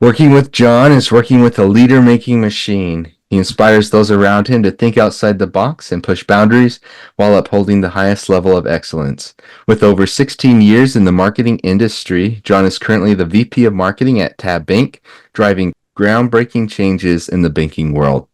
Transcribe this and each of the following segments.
Working with John is working with a leader-making machine. He inspires those around him to think outside the box and push boundaries while upholding the highest level of excellence. With over 16 years in the marketing industry, John is currently the VP of Marketing at Tab Bank, driving groundbreaking changes in the banking world.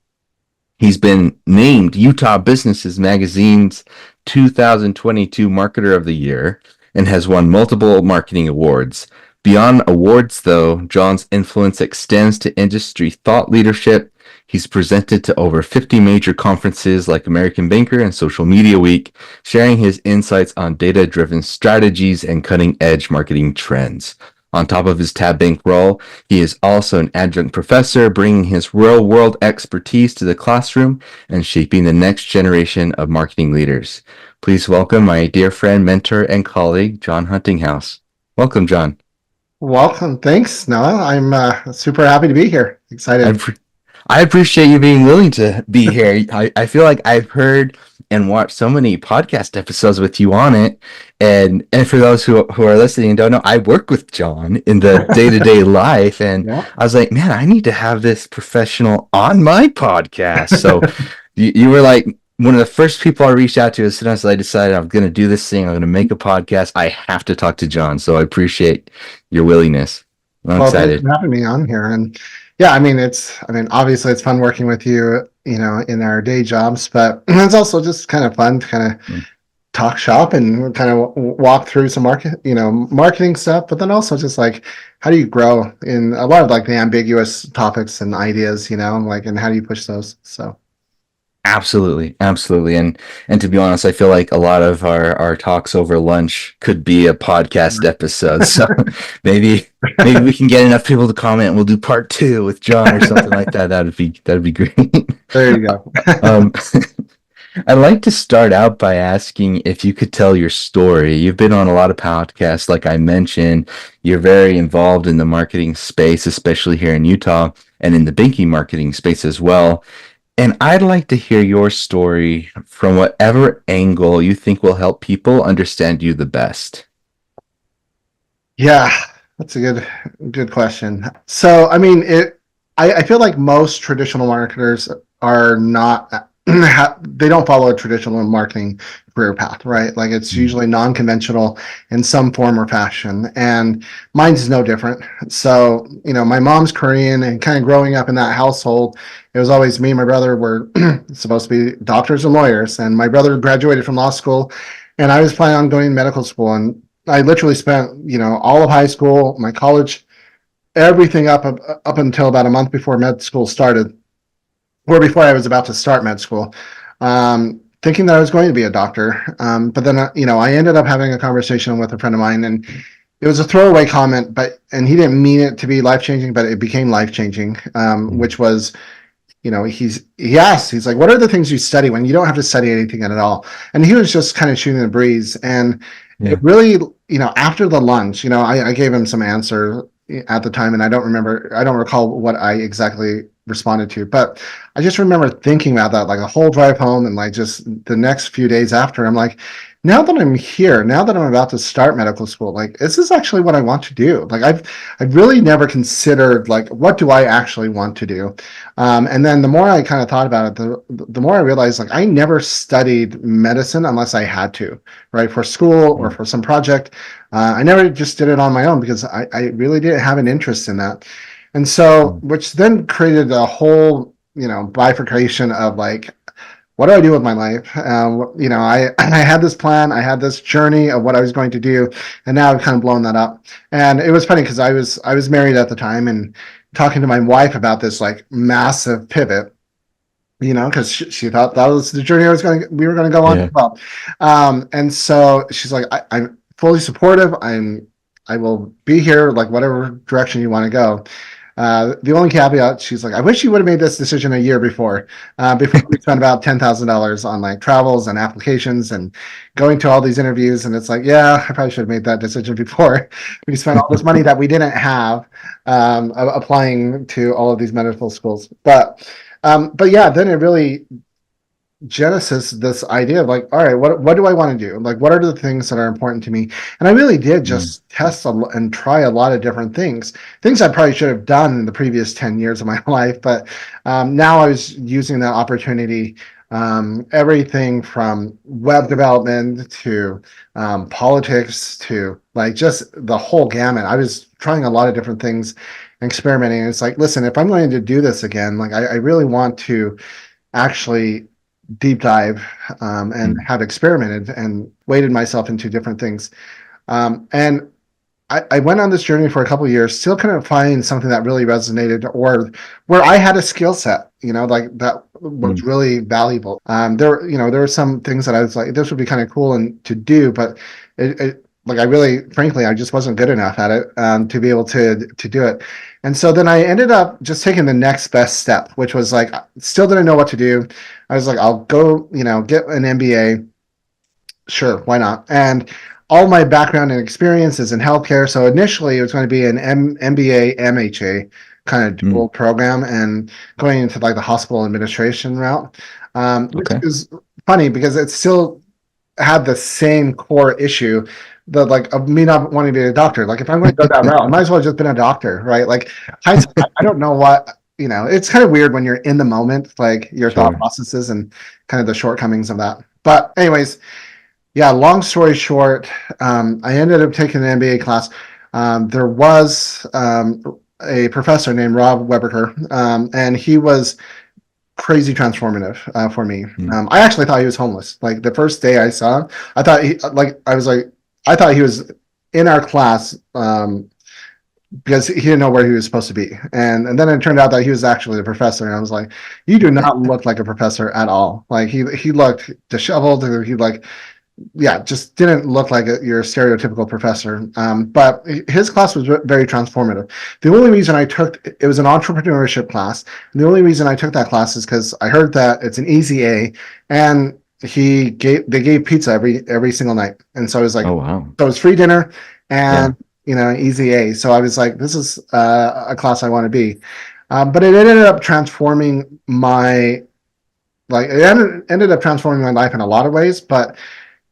He's been named Utah Businesses Magazine's 2022 Marketer of the Year and has won multiple marketing awards. Beyond awards, though, John's influence extends to industry thought leadership. He's presented to over 50 major conferences like American Banker and Social Media Week, sharing his insights on data-driven strategies and cutting-edge marketing trends. On top of his Tab Bank role, he is also an adjunct professor, bringing his real-world expertise to the classroom and shaping the next generation of marketing leaders. Please welcome my dear friend, mentor, and colleague, John Huntinghouse. Welcome, John. Welcome. Thanks, Noah. I'm super happy to be here. I, Excited. pre- I appreciate you being willing to be here. I feel like I've heard and watched so many podcast episodes with you on it. And for those who are listening and don't know, I work with John in the day-to-day life. And Yeah. I was like, man, I need to have this professional on my podcast. So you were like one of the first people I reached out to as soon as I decided I'm going to do this thing. I'm going to make a podcast. I have to talk to John. So I appreciate your willingness. I'm Well, thanks excited. for having me on here. And yeah, obviously it's fun working with you, in our day jobs, but it's also just kind of fun to kind of Mm. talk shop and kind of walk through some marketing stuff, but then also just like, how do you grow in a lot of like the ambiguous topics and ideas, and how do you push those? So. Absolutely, absolutely. And to be honest, I feel like a lot of our talks over lunch could be a podcast episode. So maybe we can get enough people to comment and we'll do part two with John or something like that. That'd be great. There you go. Um, I'd like to start out by asking if you could tell your story. You've been on a lot of podcasts, like I mentioned. You're very involved in the marketing space, especially here in Utah, and in the banking marketing space as well. And I'd like to hear your story from whatever angle you think will help people understand you the best. Yeah, that's a good question. So, I feel like most traditional marketers are not, they don't follow a traditional marketing career path, right? Like it's Mm. usually non-conventional in some form or fashion, and mine's no different. So, my mom's Korean, and kind of growing up in that household, it was always me and my brother were supposed to be doctors and lawyers, and my brother graduated from law school, and I was planning on going to medical school, and I literally spent, all of high school, my college, everything up until about a month before med school started, or before I was about to start med school, thinking that I was going to be a doctor. But then, I ended up having a conversation with a friend of mine, and it was a throwaway comment, and he didn't mean it to be life changing, but it became life changing, which was, he asked, he's like, what are the things you study when you don't have to study anything at all? And he was just kind of shooting the breeze. And Yeah. it really, after the lunch, I gave him some answer at the time, and I don't recall what I exactly responded to, but I just remember thinking about that like a whole drive home, and like just the next few days after, I'm like, now that I'm here, now that I'm about to start medical school, like this is actually what I want to do. Like I've really never considered like, what do I actually want to do? And then the more I kind of thought about it, the more I realized like I never studied medicine unless I had to, right? For school or for some project. I never just did it on my own because I really didn't have an interest in that. And so, Mm. which then created a whole, bifurcation of like, what do I do with my life? I had this plan, I had this journey of what I was going to do, and now I've kind of blown that up. And it was funny because I was married at the time, and talking to my wife about this like massive pivot, because she thought that was the journey we were going to go on as Yeah. well. And so she's like, I'm fully supportive. I will be here, like whatever direction you want to go. The only caveat, she's like, I wish you would have made this decision a year before we spent about $10,000 on like travels and applications and going to all these interviews. And it's like, yeah, I probably should have made that decision before we spent all this money that we didn't have, applying to all of these medical schools. But yeah, then it really genesis this idea of like, all right, what do I want to do? Like, what are the things that are important to me? And I really did Mm, just test and try a lot of different things I probably should have done in the previous 10 years of my life. But now I was using that opportunity, everything from web development to politics to like just the whole gamut. I was trying a lot of different things, experimenting. And it's like, listen, if I'm going to do this again, like I really want to actually deep dive, and mm, have experimented and waded myself into different things. And I went on this journey for a couple of years, still couldn't find something that really resonated or where I had a skill set, like that was mm. really valuable. There were some things that I was like, this would be kind of cool and to do, but like I really, frankly, I just wasn't good enough at it, to be able to do it. And so then I ended up just taking the next best step, which was like, still didn't know what to do. I was like, I'll go, get an MBA. Sure, why not? And all my background and experience is in healthcare. So initially, it was going to be an MBA, MHA kind of Mm. dual program and going into like the hospital administration route, which Okay. is funny because it still had the same core issue that like of me not wanting to be a doctor. Like if I'm going to go that route, I might as well have just been a doctor, right? Like I don't know what, it's kind of weird when you're in the moment, like your thought Sure. processes and kind of the shortcomings of that. But anyways, yeah, long story short, I ended up taking an MBA class. There was a professor named Rob Weberker, and he was crazy transformative for me. Mm. I actually thought he was homeless. Like the first day I saw him, I thought I thought he was in our class, because he didn't know where he was supposed to be. And then it turned out that he was actually the professor. And I was like, you do not look like a professor at all. Like he looked disheveled. He like, yeah, just didn't look like your stereotypical professor. But his class was very transformative. The only reason I took it was an entrepreneurship class. And the only reason I took that class is because I heard that it's an easy A, and they gave pizza every single night. And so I was like, Oh, wow. so it was free dinner Yeah. and easy A. So I was like, this is a class I want to be. But it ended up transforming my ended up transforming my life in a lot of ways, but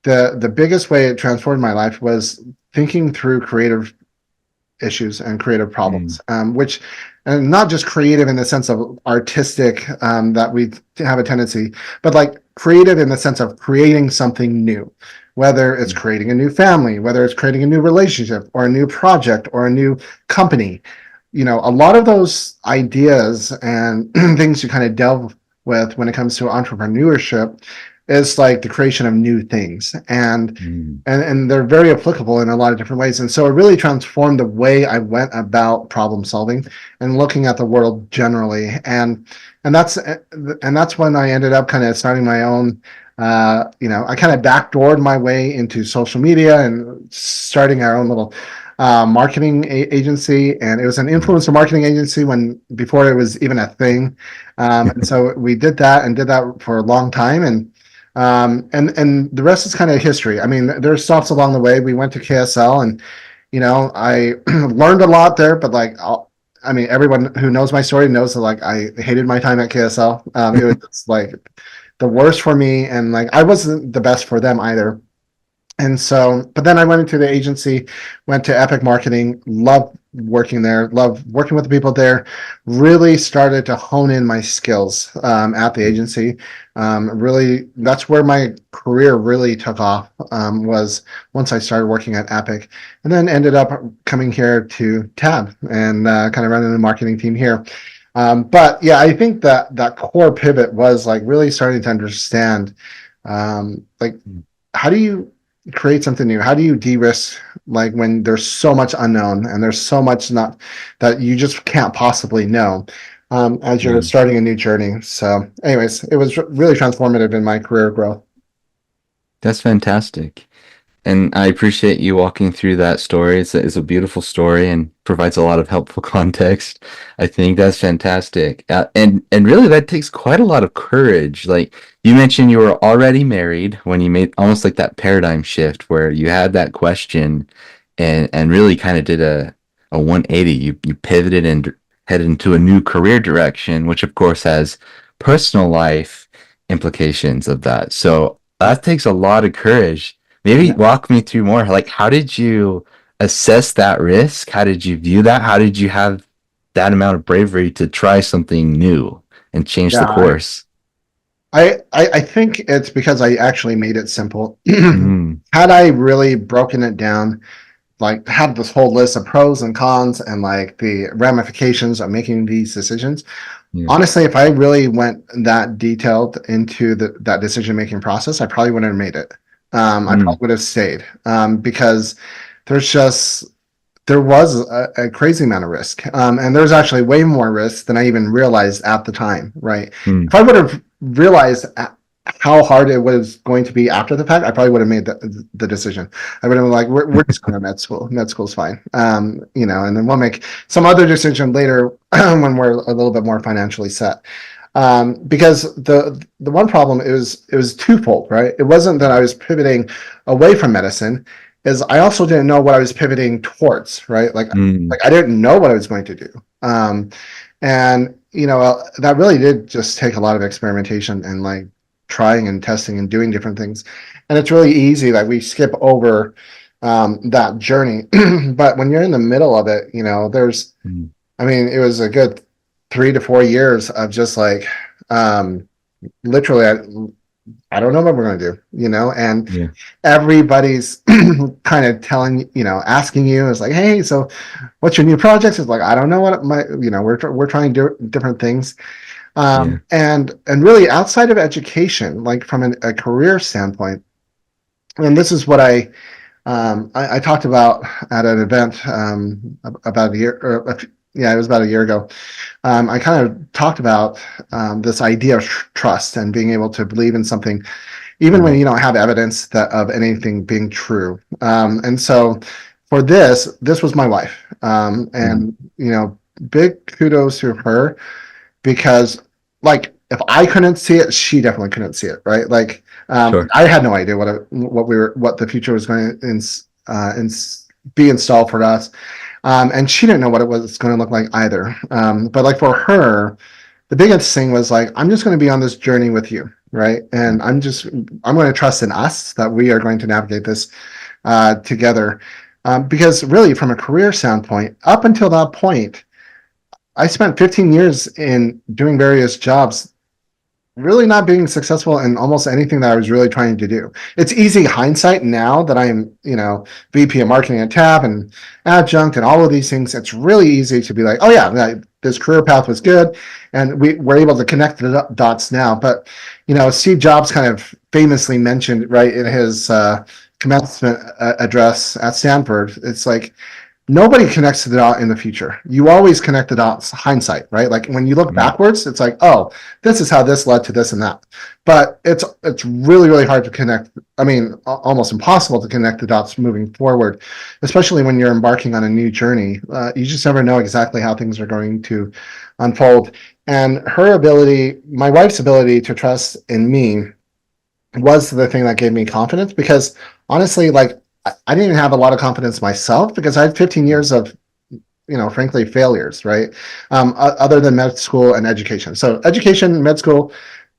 the biggest way it transformed my life was thinking through creative issues and creative Mm, problems, which, and not just creative in the sense of artistic, that we have a tendency, but like creative in the sense of creating something new, whether it's mm, creating a new family, whether it's creating a new relationship or a new project or a new company. A lot of those ideas and things you kind of delve with when it comes to entrepreneurship is like the creation of new things, mm, and they're very applicable in a lot of different ways. And so it really transformed the way I went about problem solving and looking at the world generally. And that's when I ended up kind of starting my own, I kind of backdoored my way into social media and starting our own little marketing agency. And it was an mm. influencer marketing agency when before it was even a thing. And so we did that and did that for a long time. And the rest is kind of history. I mean, there's stops along the way. We went to KSL, and I learned a lot there. But like, I mean, everyone who knows my story knows that like I hated my time at KSL. It was just, like the worst for me, and like I wasn't the best for them either. And so, but then I went into the agency, went to Epic Marketing, loved working there, loved working with the people there, really started to hone in my skills, at the agency. Really, that's where my career really took off, was once I started working at Epic, and then ended up coming here to Tab and kind of running the marketing team here. But yeah, I think that core pivot was like really starting to understand, like, how do you create something new? How do you de-risk, like when there's so much unknown and there's so much not that you just can't possibly know, as you're Mm. starting a new journey? So, anyways, it was really transformative in my career growth. That's fantastic. And I appreciate you walking through that story. It's a beautiful story and provides a lot of helpful context. I think that's fantastic. And really that takes quite a lot of courage. Like you mentioned you were already married when you made almost like that paradigm shift where you had that question and really kind of did a 180. You pivoted and headed into a new career direction, which of course has personal life implications of that. So that takes a lot of courage. Maybe Yeah. walk me through more. Like, how did you assess that risk? How did you view that? How did you have that amount of bravery to try something new and change the Yeah. course? I think it's because I actually made it simple. Mm, Had I really broken it down, like had this whole list of pros and cons and like the ramifications of making these decisions, yeah. honestly, if I really went that detailed into that decision making process, I probably wouldn't have made it. I Mm, probably would have stayed because there's just there was a crazy amount of risk. And there's actually way more risk than I even realized at the time, right? mm, If I would have realized how hard it was going to be after the fact, I probably would have made the decision. I would have been like, we're just going to med school. Med school's fine. And then we'll make some other decision later when we're a little bit more financially set. Because the one problem it was twofold, right? It wasn't that I was pivoting away from medicine, is I also didn't know what I was pivoting towards, right? mm, Like I didn't know what I was going to do. And that really did just take a lot of experimentation and like trying and testing and doing different things. And it's really easy that we skip over that journey. But when you're in the middle of it, mm. I mean, it was a good 3 to 4 years of just like literally I don't know what we're going to do, and Yeah, everybody's kind of telling, asking you, it's like, hey, so what's your new projects? It's like, I don't know what we're trying to do different things. yeah. And really outside of education, like from a career standpoint, and this is what I talked about at an event about a year, yeah, it was about a year ago. I kind of talked about this idea of trust and being able to believe in something even when Mm, you don't have evidence of anything being true. And so for this was my wife. mm. And, big kudos to her because, like, if I couldn't see it, she definitely couldn't see it, right? Like, Sure. I had no idea what the future was going to be installed for us. And she didn't know what it was going to look like either. But like for her, the biggest thing was like, I'm just going to be on this journey with you, right? And I'm going to trust in us that we are going to navigate this together. Because really, from a career standpoint, up until that point, I spent 15 years in doing various jobs really not being successful in almost anything that I was really trying to do. It's easy hindsight now that I'm, VP of marketing at Tab and adjunct and all of these things. It's really easy to be like, oh yeah, this career path was good, and we're able to connect the dots now. But Steve Jobs kind of famously mentioned right in his commencement address at Stanford. It's like nobody connects to the dot in the future. You always connect the dots hindsight, right? Like when you look Mm, backwards, it's like, oh, this is how this led to this and that. But it's really, really hard to connect. I mean, almost impossible to connect the dots moving forward, especially when you're embarking on a new journey. You just never know exactly how things are going to unfold. And my wife's ability to trust in me was the thing that gave me confidence because honestly, like I didn't have a lot of confidence myself because I had 15 years of, frankly, failures, right? Other than med school and education. So education, med school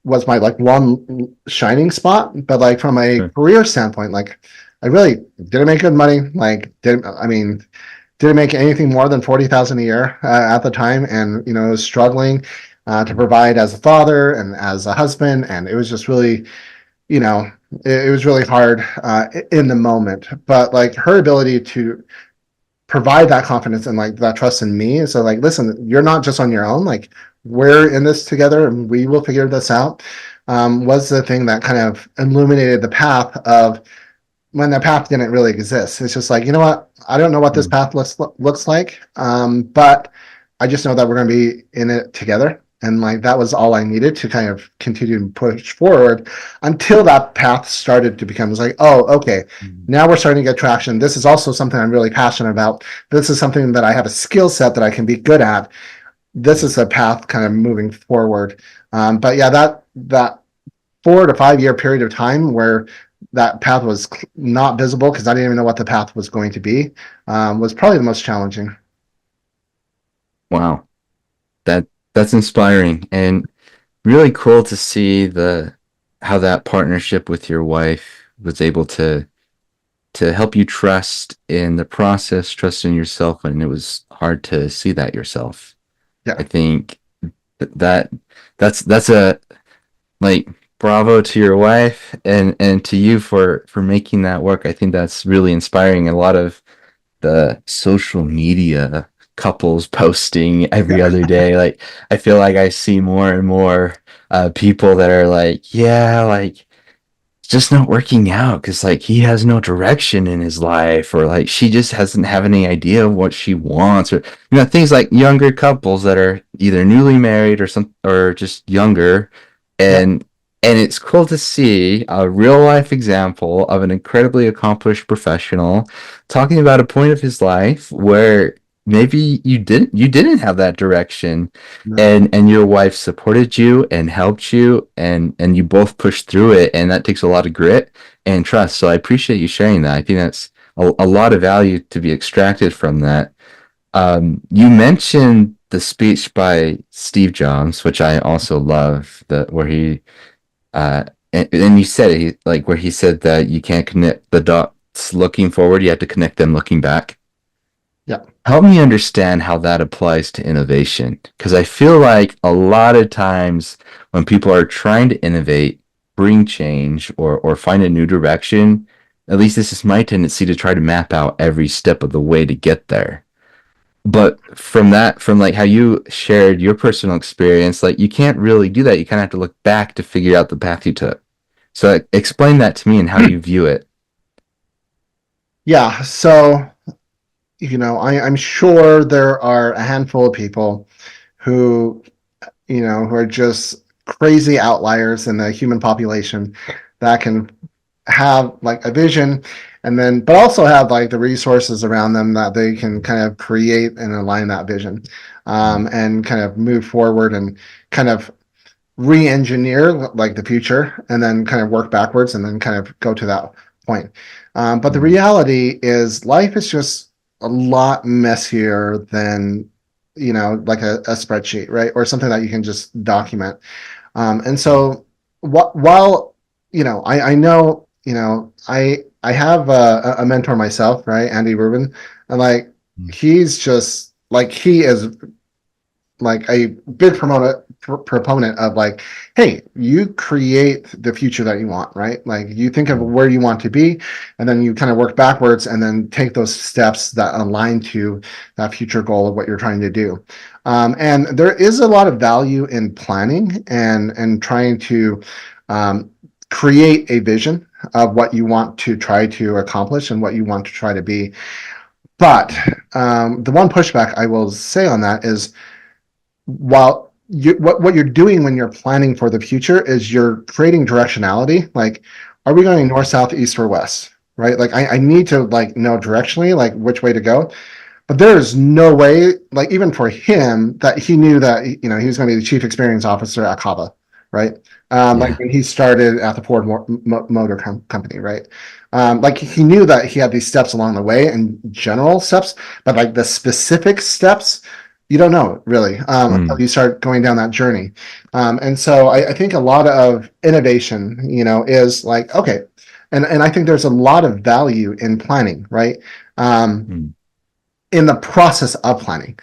was my like one shining spot, but like from a sure. career standpoint, like I really didn't make good money. Like didn't make anything more than 40,000 a year at the time, and was struggling to Mm, provide as a father and as a husband, and it was just really it was really hard in the moment. But like her ability to provide that confidence and like that trust in me, so like, listen, you're not just on your own. Like we're in this together, and we will figure this out. Was the thing that kind of illuminated the path of when the path didn't really exist. It's just like, you know what? I don't know what this mm, path looks like, but I just know that we're going to be in it together. And like that was all I needed to kind of continue to push forward until that path started to become like, oh, okay, mm, now we're starting to get traction. This is also something I'm really passionate about. This is something that I have a skill set that I can be good at. This mm. is a path kind of moving forward. But yeah, that 4 to 5 year period of time where that path was not visible because I didn't even know what the path was going to be, was probably the most challenging. Wow. That that's inspiring and really cool to see how that partnership with your wife was able to help you trust in the process, trust in yourself when it was hard to see that yourself. I Yeah. think that that's a like bravo to your wife and to you for making that work. I think that's really inspiring. A lot of the social media couples posting every Yeah. other day, like I feel like I see more and more people that are like, yeah, like it's just not working out because like he has no direction in his life, or like she just doesn't have any idea of what she wants, or things like younger couples that are either newly married or some or just younger, Yeah. and it's cool to see a real life example of an incredibly accomplished professional talking about a point of his life where maybe you didn't have that direction, No. and your wife supported you and helped you, and you both pushed through it, and that takes a lot of grit and trust. So I appreciate you sharing that. I think that's a lot of value to be extracted from that. You mentioned the speech by Steve Jobs, which I also love, that where he uh and you said it, like where he said that you can't connect the dots looking forward, you have to connect them looking back. Yeah. Help me understand how that applies to innovation. Because I feel like a lot of times when people are trying to innovate, bring change, or find a new direction, at least this is my tendency to try to map out every step of the way to get there. But from that, from like how you shared your personal experience, like you can't really do that. You kind of have to look back to figure out the path you took. So explain that to me and how you view it. Yeah. So, I'm sure there are a handful of people who, who are just crazy outliers in the human population that can have like a vision and then, but also have like the resources around them that they can kind of create and align that vision, Mm, and kind of move forward and kind of re-engineer like the future and then kind of work backwards and then kind of go to that point. But the mm, reality is life is just a lot messier than, like a spreadsheet, right? Or something that you can just document. And mm, so while, I know, I have a mentor myself, right? Andy Rubin. And like, mm, he's just like, he is like a big proponent of like, hey, you create the future that you want, right? Like you think of mm, where you want to be, and then you kind of work backwards and then take those steps that align to that future goal of what you're trying to do. And there is a lot of value in planning and trying to um, create a vision of what you want to try to accomplish and what you want to try to be. But the one pushback I will say on that is, while what you're doing when you're planning for the future is you're creating directionality. Like, are we going north, south, east, or west? Right? Like, I need to like know directionally, like which way to go. But there is no way, like even for him, that he knew that he was going to be the chief experience officer at Kava, right? Like yeah. when he started at the Ford Motor Company, right? Like he knew that he had these steps along the way and general steps, but like the specific steps, you don't know really, until Mm, you start going down that journey. And so I think a lot of innovation, is like, okay, and I think there's a lot of value in planning, right? Um, mm, in the process of planning,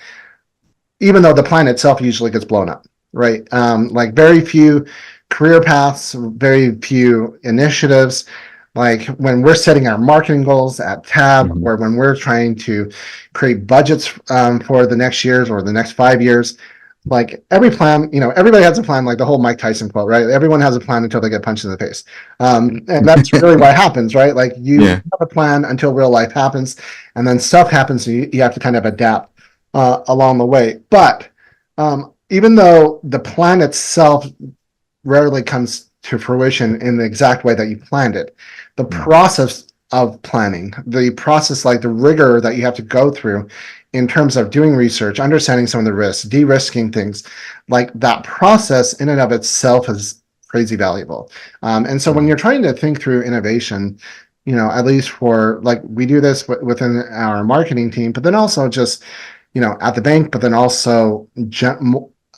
even though the plan itself usually gets blown up, right? Like very few career paths, very few initiatives. Like when we're setting our marketing goals at Tab, mhm. or when we're trying to create budgets for the next years or the next 5 years, like every plan, everybody has a plan, like the whole Mike Tyson quote, right? Everyone has a plan until they get punched in the face. And that's really what happens, right? Like you Yeah. have a plan until real life happens, and then stuff happens, so you have to kind of adapt along the way. But even though the plan itself rarely comes to fruition in the exact way that you planned it, the Mm, process of planning, the process, like the rigor that you have to go through in terms of doing research, understanding some of the risks, de-risking things, like that process in and of itself is crazy valuable. And so when mm, you're trying to think through innovation, at least for like we do this within our marketing team, but then also just, at the bank, but then also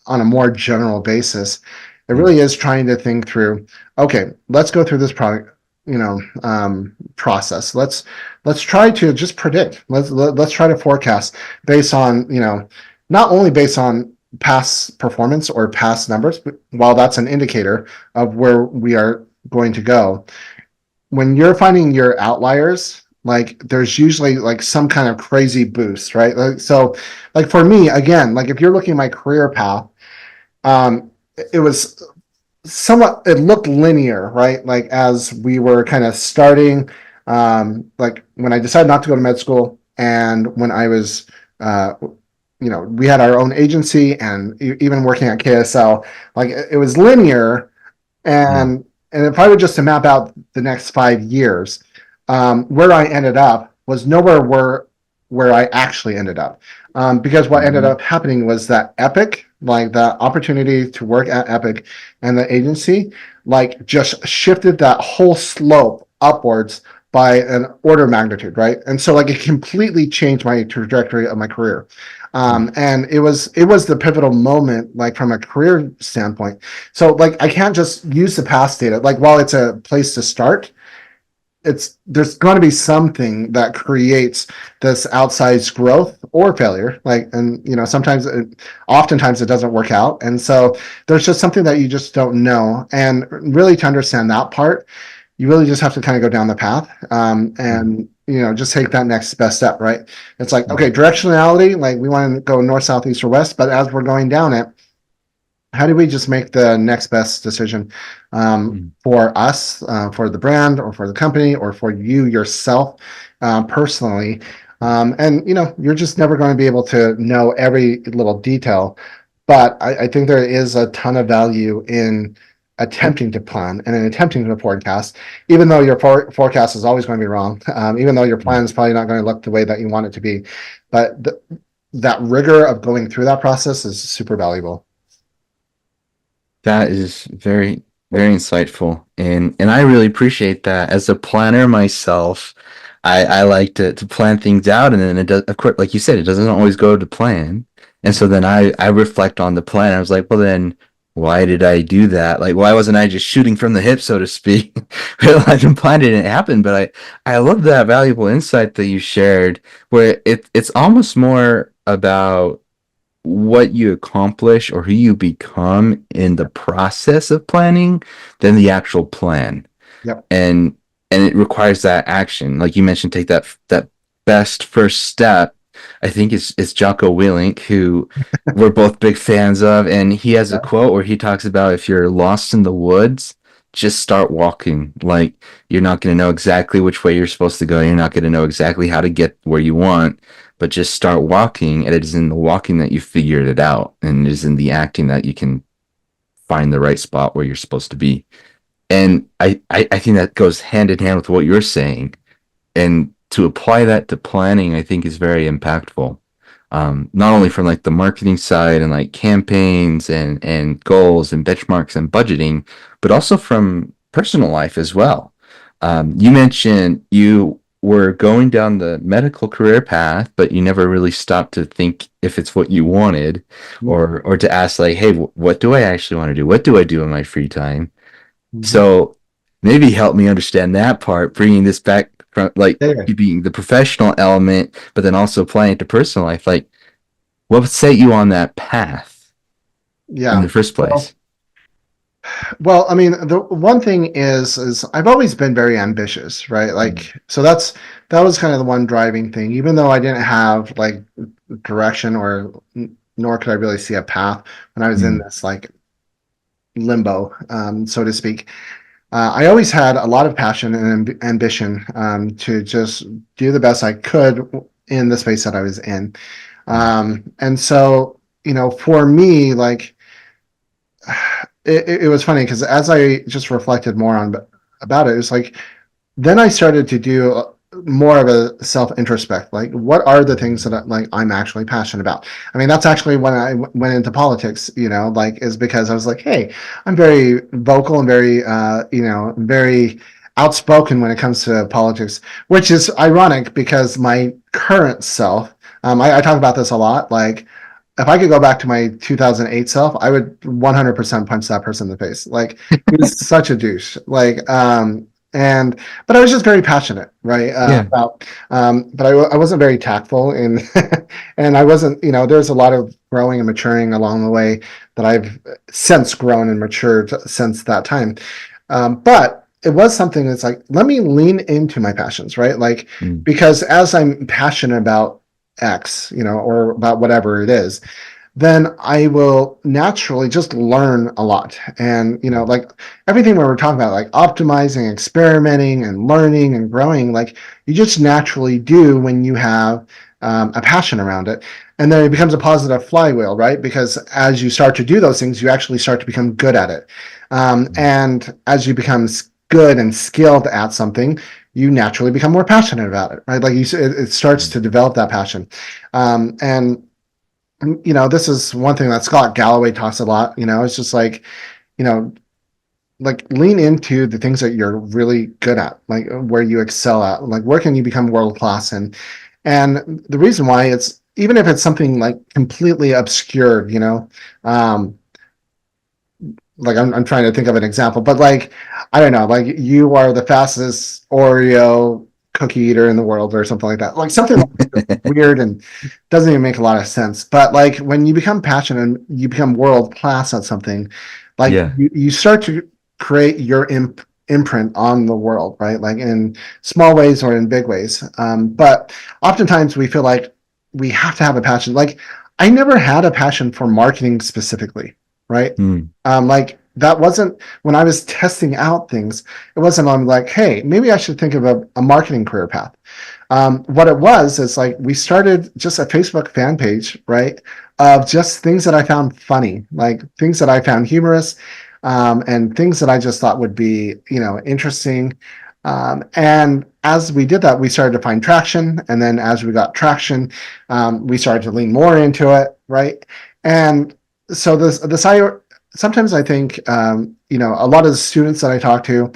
on a more general basis, It really is trying to think through, okay, let's go through this product, process. Let's try to just predict. Let's try to forecast based on, not only based on past performance or past numbers, but while that's an indicator of where we are going to go, when you're finding your outliers, like there's usually like some kind of crazy boost, right? So like for me, again, like if you're looking at my career path, it was somewhat, it looked linear, right? Like as we were kind of starting, like when I decided not to go to med school and when I was, we had our own agency and even working at KSL, like it was linear. Mm, And if I were just to map out the next 5 years, where I ended up was nowhere where I actually ended up. Because what ended mhm, up happening was that Epic, like the opportunity to work at Epic and the agency, like just shifted that whole slope upwards by an order of magnitude, right? And so like it completely changed my trajectory of my career. mm, And it was the pivotal moment, like from a career standpoint. So like I can't just use the past data. Like while it's a place to start, it's there's going to be something that creates this outsized growth or failure. Like, and oftentimes it doesn't work out. And so there's just something that you just don't know. And really to understand that part, you really just have to kind of go down the path, mm, and just take that next best step, right? It's like, mm, okay, directionality, like we want to go north, south, east, or west, but as we're going down it, how do we just make the next best decision, mm, for us, for the brand, or for the company, or for you yourself, personally? And you're just never going to be able to know every little detail, but I think there is a ton of value in attempting to plan and in attempting to forecast, even though your forecast is always going to be wrong, even though your mm. plan is probably not going to look the way that you want it to be. But that rigor of going through that process is super valuable. That is very, very insightful, and I really appreciate that. As a planner myself, I like to plan things out, and then it does, of course, like you said, it doesn't always go to plan. And so then I reflect on the plan. I was like, well, then why did I do that? Like, why wasn't I just shooting from the hip, so to speak? Like, the plan didn't happen, but I love that valuable insight that you shared, where it's almost more about what you accomplish or who you become in the process of planning than the actual plan. Yep. and and it requires that action, like you mentioned, take that best first step. I think it's Jocko Willink, who we're both big fans of, and he has a Yeah. quote where he talks about, if you're lost in the woods, just start walking. Like, you're not going to know exactly which way you're supposed to go, you're not going to know exactly how to get where you want, but just start walking, and it is in the walking that you figured it out, and it is in the acting that you can find the right spot where you're supposed to be. And I think that goes hand in hand with what you're saying. And to apply that to planning, I think is very impactful. Not only from like the marketing side and like campaigns and goals and benchmarks and budgeting, but also from personal life as well. You mentioned you were going down the medical career path, but you never really stopped to think if it's what you wanted, or to ask like, hey, what do I actually want to do? What do I do in my free time? Mhm. So maybe help me understand that part, bringing this back from like Yeah. you being the professional element, but then also applying it to personal life. Like, what set you on that path in Yeah. the first Well, place? well, I mean, the one thing is I've always been very ambitious, right? Mm, Like, so that was kind of the one driving thing, even though I didn't have like direction or nor could I really see a path when I was in mm, this like limbo, so to speak. I always had a lot of passion and ambition, to just do the best I could in the space that I was in. mm, And so, for me, like, it was funny because as I just reflected more on about it, it was like then I started to do more of a self introspect. Like, what are the things that I'm actually passionate about? I mean, that's actually when I went into politics. Like, is because I was like, hey, I'm very vocal and very, very outspoken when it comes to politics, which is ironic because my current self, I talk about this a lot. Like, if I could go back to my 2008 self, I would 100% punch that person in the face. Like he was such a douche. And but I was just very passionate, right? Yeah. But I wasn't very tactful, and and I wasn't, there's a lot of growing and maturing along the way that I've since grown and matured since that time. But it was something that's like, let me lean into my passions, right? Like, Mm. because as I'm passionate about X, or about whatever it is, then I will naturally just learn a lot. And, like everything we were talking about, like optimizing, experimenting, and learning and growing, like you just naturally do when you have a passion around it. And then it becomes a positive flywheel, right? Because as you start to do those things, you actually start to become good at it. And as you become good and skilled at something, you naturally become more passionate about it, right? Like you said, it starts Mm. to develop that passion. And this is one thing that Scott Galloway talks a lot. It's just like, you know, like lean into the things that you're really good at, like where you excel at, like where can you become world class in. And the reason why, it's even if it's something like completely obscure, um, like I'm trying to think of an example, but like I don't know, like you are the fastest Oreo cookie eater in the world or something like that. Like something like weird and doesn't even make a lot of sense. But like when you become passionate and you become world class at something, like Yeah. you start to create your imprint on the world, right? Like in small ways or in big ways. But oftentimes we feel like we have to have a passion. Like I never had a passion for marketing specifically, right? Mm. Like that wasn't when I was testing out things. It wasn't I'm like, hey, maybe I should think of a marketing career path. What it was is like we started just a Facebook fan page, right? Of just things that I found funny, like things that I found humorous, and things that I just thought would be, interesting. And as we did that, we started to find traction. And then as we got traction, we started to lean more into it, right? And so this I sometimes I think, a lot of the students that I talk to,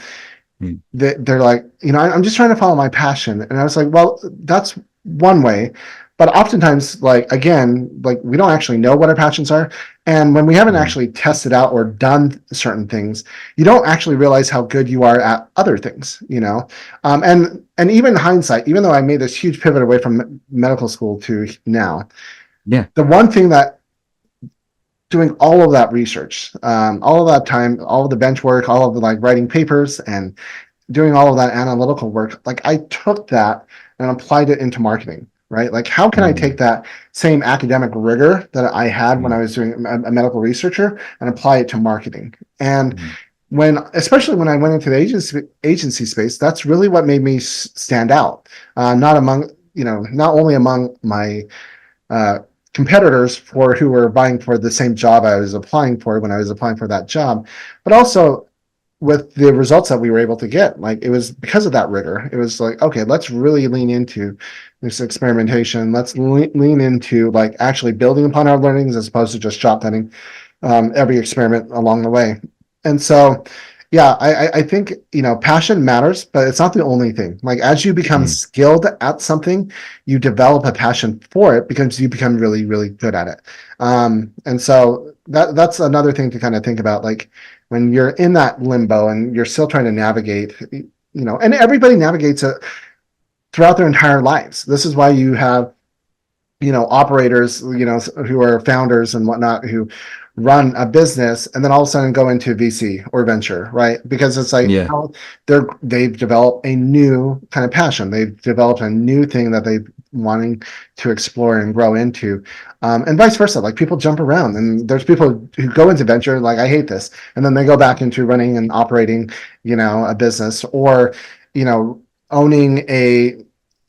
Mm. they're like, I'm just trying to follow my passion. And I was like, well, that's one way. But oftentimes, like, again, like we don't actually know what our passions are. And when we haven't Mm. actually tested out or done certain things, you don't actually realize how good you are at other things. And even in hindsight, even though I made this huge pivot away from medical school to now, Yeah. the one thing that doing all of that research, all of that time, all of the bench work, all of the like writing papers and doing all of that analytical work, like I took that and applied it into marketing, right? Like, how can I take Mm. that same academic rigor that I had when Mm. I was doing a medical researcher and apply it to marketing? And Mm. especially when I went into the agency space, that's really what made me stand out. Not among, not only among my uh, competitors for who were vying for the same job I was applying for when I was applying for that job, but also with the results that we were able to get. Like it was because of that rigor. It was like, okay, let's really lean into this experimentation. Let's lean into like actually building upon our learnings as opposed to just shotgunning every experiment along the way. And so, yeah, I think, passion matters, but it's not the only thing. Like as you become Mm. skilled at something, you develop a passion for it because you become really, really good at it. And so that's another thing to kind of think about. Like when you're in that limbo and you're still trying to navigate, and everybody navigates it throughout their entire lives. This is why you have, operators, who are founders and whatnot, who run a business and then all of a sudden go into VC or venture, right? Because it's like Yeah. they've developed a new kind of passion. They've developed a new thing that they wanting to explore and grow into, and vice versa. Like people jump around, and there's people who go into venture like I hate this, and then they go back into running and operating, a business or, you know, owning a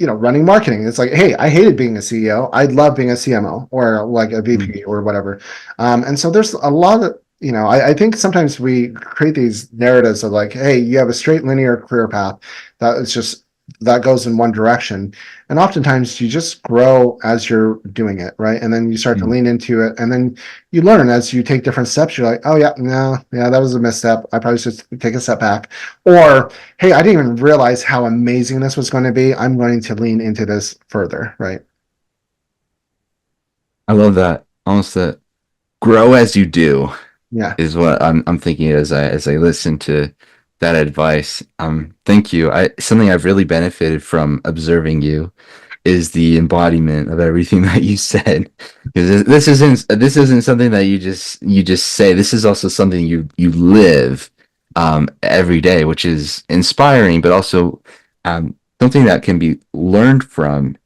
running marketing. It's like, hey, I hated being a CEO. I love being a CMO or like a Mm. VP or whatever. And so there's a lot of, I think sometimes we create these narratives of like, hey, you have a straight linear career path that is just that goes in one direction. And oftentimes you just grow as you're doing it, right? And then you start to Mm. lean into it. And then you learn as you take different steps. You're like, oh yeah, no, yeah, that was a misstep. I probably should take a step back. Or hey, I didn't even realize how amazing this was going to be. I'm going to lean into this further, right? I love that. almost the grow as you do Yeah. is what I'm thinking as I listen to that advice. Thank you. I something I've really benefited from observing you is the embodiment of everything that you said. Because this isn't something that you just say. This is also something you live every day, which is inspiring, but also something that can be learned from.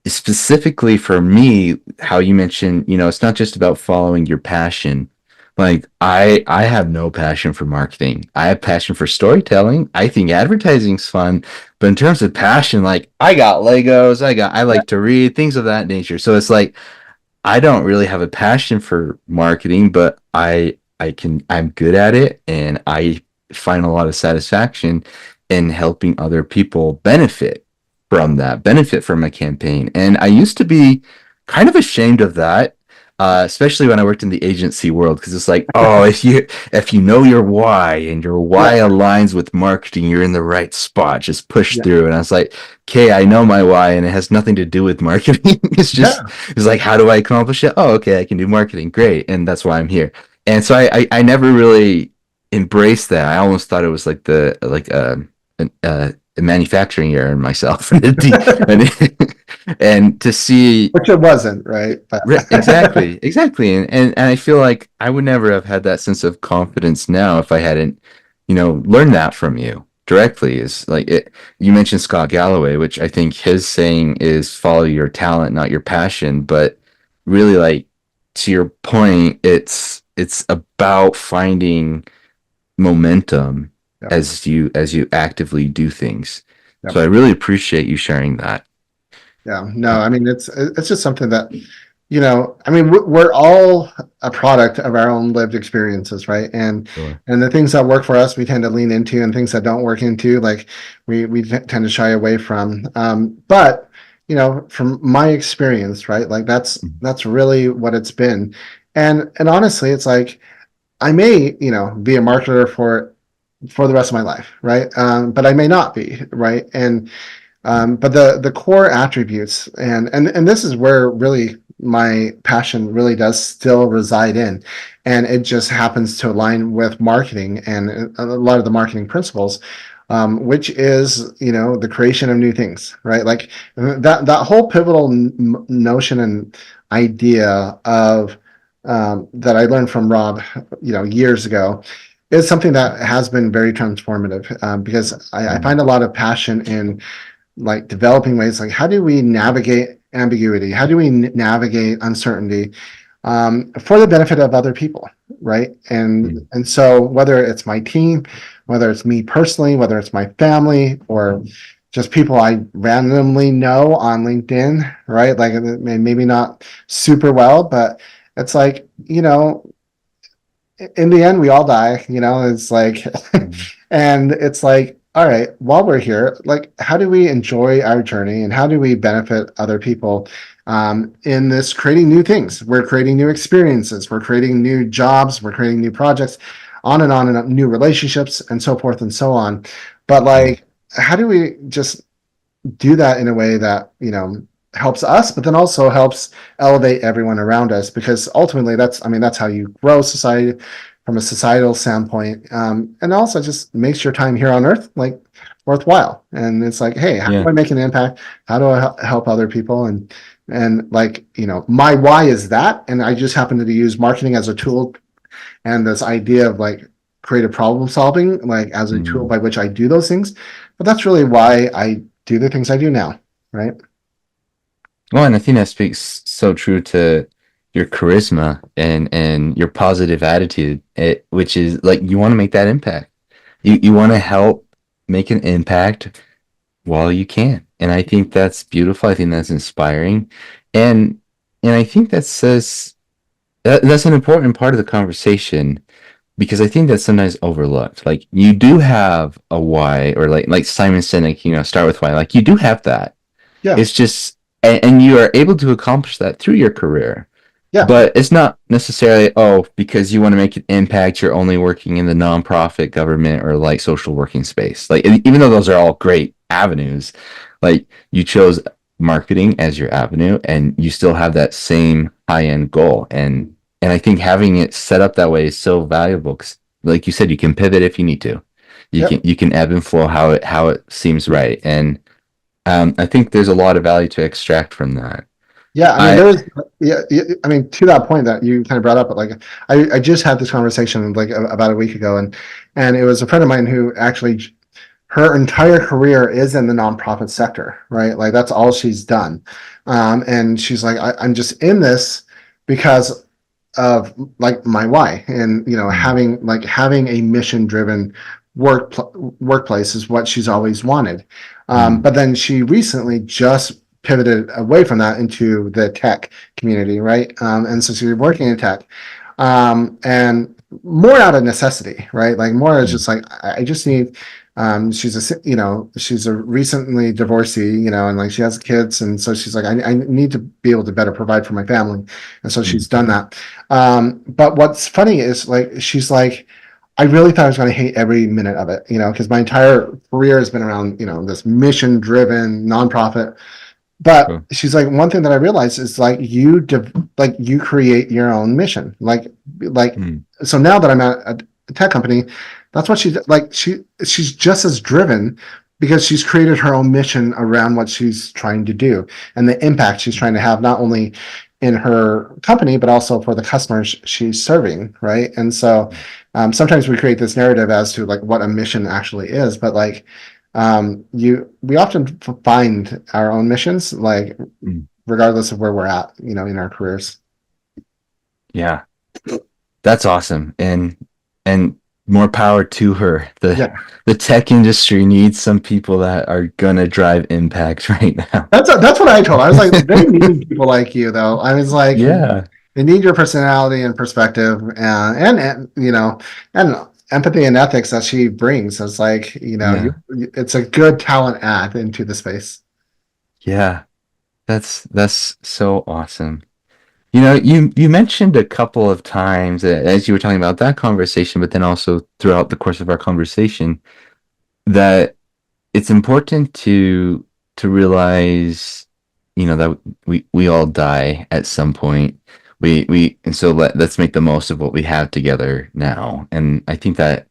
Specifically for me, how you mentioned, it's not just about following your passion. Like I have no passion for marketing. I have passion for storytelling. I think advertising's fun, but in terms of passion, like I got Legos, I Yeah. like to read, things of that nature. So it's like I don't really have a passion for marketing, but I'm good at it and I find a lot of satisfaction in helping other people benefit from a campaign. And I used to be kind of ashamed of that. Especially when I worked in the agency world, because it's like, oh, if you know your why and your Yeah. why aligns with marketing, you're in the right spot. Just push Yeah. through. And I was like, okay, I know my why, and it has nothing to do with marketing. Yeah. It's like, how do I accomplish it? Oh, okay, I can do marketing. Great. And that's why I'm here. And so I never really embraced that. I almost thought it was like a manufacturing error in myself. And to see Which it wasn't, right? But exactly. And I feel like I would never have had that sense of confidence now if I hadn't, learned that from you directly. Is like it, you mentioned Scott Galloway, which I think his saying is follow your talent, not your passion. But really, like, to your point, it's about finding momentum yeah. as you actively do things. Yeah. So I really appreciate you sharing that. Yeah, no, I mean it's just something that, I mean we're all a product of our own lived experiences, right? Sure. And the things that work for us, we tend to lean into, and things that don't work into, like we tend to shy away from. But from my experience, right, like that's really what it's been. And honestly, it's like I may, be a marketer for the rest of my life, right? But I may not be, right? And but the core attributes, and this is where really my passion really does still reside in, and it just happens to align with marketing and a lot of the marketing principles, which is the creation of new things, right? Like that whole pivotal notion and idea of that I learned from Rob, years ago, is something that has been very transformative, because I Mm, find a lot of passion in like developing ways, like how do we navigate ambiguity, how do we navigate uncertainty, for the benefit of other people, right? and mm, and so whether it's my team, whether it's me personally, whether it's my family, or just people I randomly know on LinkedIn, right? Like maybe not super well, but it's like, in the end we all die, it's like mm, and it's like, all right, while we're here, like how do we enjoy our journey and how do we benefit other people, in this creating new things? We're creating new experiences, we're creating new jobs, we're creating new projects, on and on, new relationships, and so forth and so on. But mm, like how do we just do that in a way that helps us, but then also helps elevate everyone around us, because ultimately that's, I mean, that's how you grow society from a societal standpoint, and also just makes your time here on earth like worthwhile. And it's like, hey, how do yeah. I make an impact? How do I help other people? And like, my why is that, and I just happen to use marketing as a tool, and this idea of like creative problem solving like as a tool Mm. by which I do those things. But that's really why I do the things I do now, right? Well, and I think that speaks so true to your charisma and your positive attitude, which is like you want to make that impact. You want to help make an impact while you can. And I think that's beautiful. I think that's inspiring. And I think that says that's an important part of the conversation because I think that's sometimes overlooked. Like you do have a why, or like Simon Sinek, start with why. Like you do have that. Yeah. It's just, and you are able to accomplish that through your career. Yeah. But it's not necessarily, oh, because you want to make an impact, you're only working in the nonprofit, government, or like social working space. Like, even though those are all great avenues, like you chose marketing as your avenue and you still have that same high end goal. And I think having it set up that way is so valuable because, like you said, you can pivot if you need to. Yep. You can ebb and flow how it seems right. And I think there's a lot of value to extract from that. Yeah, I mean, I there's, yeah, I mean, to that point that you kind of brought up, but like, I just had this conversation like about a week ago, and it was a friend of mine who actually, her entire career is in the nonprofit sector, right? Like that's all she's done, and she's like, I'm just in this because of like my why, and mm, having a mission driven workplace is what she's always wanted. mm, But then she recently just pivoted away from that into the tech community, right? And so she's working in tech, and more out of necessity, right? Like more as mm, just like I just need. She's a recently divorcee, and like she has kids, and so she's like, I need to be able to better provide for my family, and so mm, she's done that. But what's funny is like she's like, I really thought I was going to hate every minute of it, because my entire career has been around, this mission driven nonprofit. But cool. she's like, one thing that I realized is like like you create your own mission. Like Mm, so now that I'm at a tech company, that's what she's like. She's just as driven because she's created her own mission around what she's trying to do and the impact she's trying to have, not only in her company but also for the customers she's serving, right? And so sometimes we create this narrative as to like what a mission actually is, but like we often find our own missions, like mm. regardless of where we're at, in our careers. Yeah, that's awesome. And more power to her. Yeah, The tech industry needs some people that are gonna drive impact right now. that's what I told her. I was like, they need people like you, though. I was like, Yeah, they need your personality and perspective, and empathy and ethics that she brings. It's like, yeah, it's a good talent add into the space. yeah. That's so awesome. You mentioned a couple of times as you were talking about that conversation, but then also throughout the course of our conversation that it's important to realize, that we all die at some point. And so let's make the most of what we have together now. And I think that